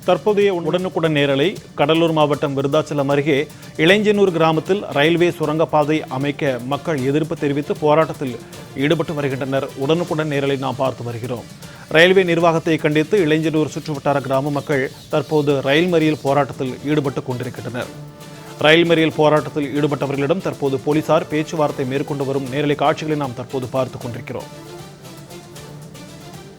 தற்போதைய உடனுக்குடன் நேரலை கடலூர் மாவட்டம் விருதாச்சலம் அருகே இளைஞனூர் கிராமத்தில் ரயில்வே சுரங்கப்பாதை அமைக்க மக்கள் எதிர்ப்பு தெரிவித்து போராட்டத்தில் ஈடுபட்டு வருகின்றனர். உடனுக்குடன் நேரலை நாம் பார்த்து வருகிறோம். ரயில்வே நிர்வாகத்தை கண்டித்து இளைஞனூர் சுற்றுவட்டார கிராம மக்கள் தற்போது ரயில் மறியல் போராட்டத்தில் ஈடுபட்டுக் கொண்டிருக்கின்றனர். ரயில் மறியல் போராட்டத்தில் ஈடுபட்டவர்களிடம் தற்போது போலீசார் பேச்சுவார்த்தை மேற்கொண்டு வரும் நேரலை காட்சிகளை நாம் தற்போது பார்த்துக் கொண்டிருக்கிறோம்.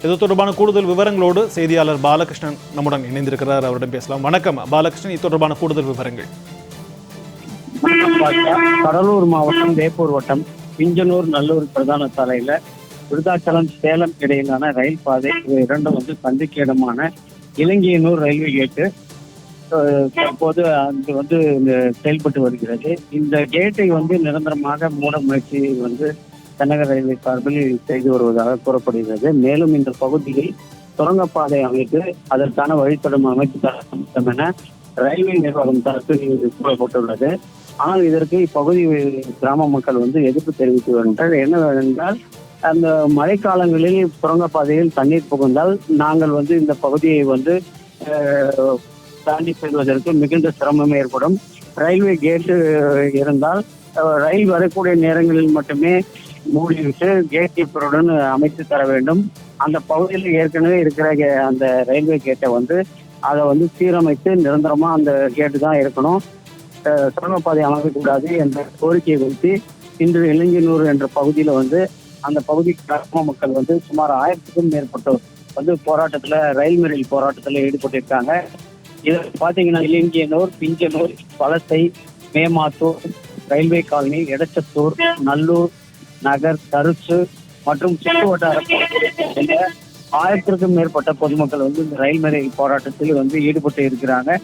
இது தொடர்பான கூடுதல் விவரங்களோடு செய்தியாளர் பாலகிருஷ்ணன் நம்முடன் இணைந்திருக்கிறார். அவரிடம் பேசலாம். வணக்கம் பாலகிருஷ்ணன், இது தொடர்பான கூடுதல் விவரங்கள். கடலூர் மாவட்டம் வேப்பூர் வட்டம் பிஞ்சனூர் நல்லூர் பிரதான சாலையில விருதாச்சலம் சேலம் இடையிலான ரயில் பாதை இரண்டும் சந்திக்க இடமான இலங்கையனூர் ரயில்வே கேட்டு தற்போது அங்கு செயல்பட்டு வருகிறது. இந்த கேட்டை நிரந்தரமாக மூட முயற்சி தென்னக ரயில்வே சார்பில் செய்து வருவதாக கூறப்படுகிறது. மேலும் இந்த பகுதியில் சுரங்கப்பாதை அமைத்து அதற்கான வழித்தடம் அமைத்து தர என ரயில்வே நிர்வாகம் தரப்பில் கூறப்பட்டுள்ளது. ஆனால் இதற்கு இப்பகுதி கிராம மக்கள் எதிர்ப்பு தெரிவித்து வருகின்றனர். என்னவென்றால், அந்த மழைக்காலங்களில் சுரங்கப்பாதையில் தண்ணீர் புகுந்தால் நாங்கள் இந்த பகுதியை தாண்டி செல்வதற்கு மிகுந்த சிரமம் ஏற்படும். ரயில்வே கேட்டு இருந்தால் ரயில் வரக்கூடிய நேரங்களில் மட்டுமே மூடிவிட்டு கேட் கீப்பருடன் அமைத்து தர வேண்டும். அந்த பகுதியில் ஏற்கனவே இருக்கிற அந்த ரயில்வே கேட்டை அதை சீரமைத்து நிரந்தரமா அந்த கேட்டு தான் இருக்கணும், சுரங்கப்பாதை அமைக்கக்கூடாது என்ற கோரிக்கையை வைத்து இன்று இளைஞனூர் என்ற பகுதியில அந்த பகுதி கிராம மக்கள் சுமார் 1000க்கும் மேற்பட்டோர் போராட்டத்துல ரயில் மறியல் போராட்டத்துல ஈடுபட்டிருக்காங்க. இதில் பாத்தீங்கன்னா இலங்கையனூர், பிஞ்சனூர், வலசை, மேமாத்தூர், ரயில்வே காலனி, எடச்சத்தூர், நல்லூர் நகர், தருச்சு மற்றும் சுற்று வட்டார 1000க்கும் மேற்பட்ட பொதுமக்கள் இந்த ரயில் மறியல் போராட்டத்தில் ஈடுபட்டு இருக்கிறாங்க.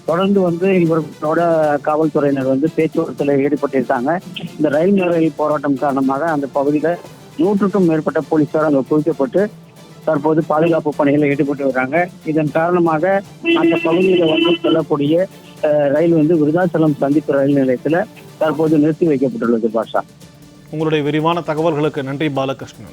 தொடர்ந்து இவர்களோட காவல்துறையினர் பேச்சுவார்த்தையில் ஈடுபட்டிருக்காங்க. இந்த ரயில் மறியல் போராட்டம் காரணமாக அந்த பகுதியில 100க்கும் மேற்பட்ட போலீசார் அங்கு குவிக்கப்பட்டு தற்போது பாதுகாப்பு பணிகளில் ஈடுபட்டு வர்றாங்க. இதன் காரணமாக அந்த பகுதியில செல்லக்கூடிய ரயில் விருதாச்சலம் சந்திப்பு ரயில் நிலையத்துல தற்போது நிறுத்தி வைக்கப்பட்டுள்ளது. பாஷா, உங்களுடைய விரிவான தகவல்களுக்கு நன்றி பாலகிருஷ்ணன்.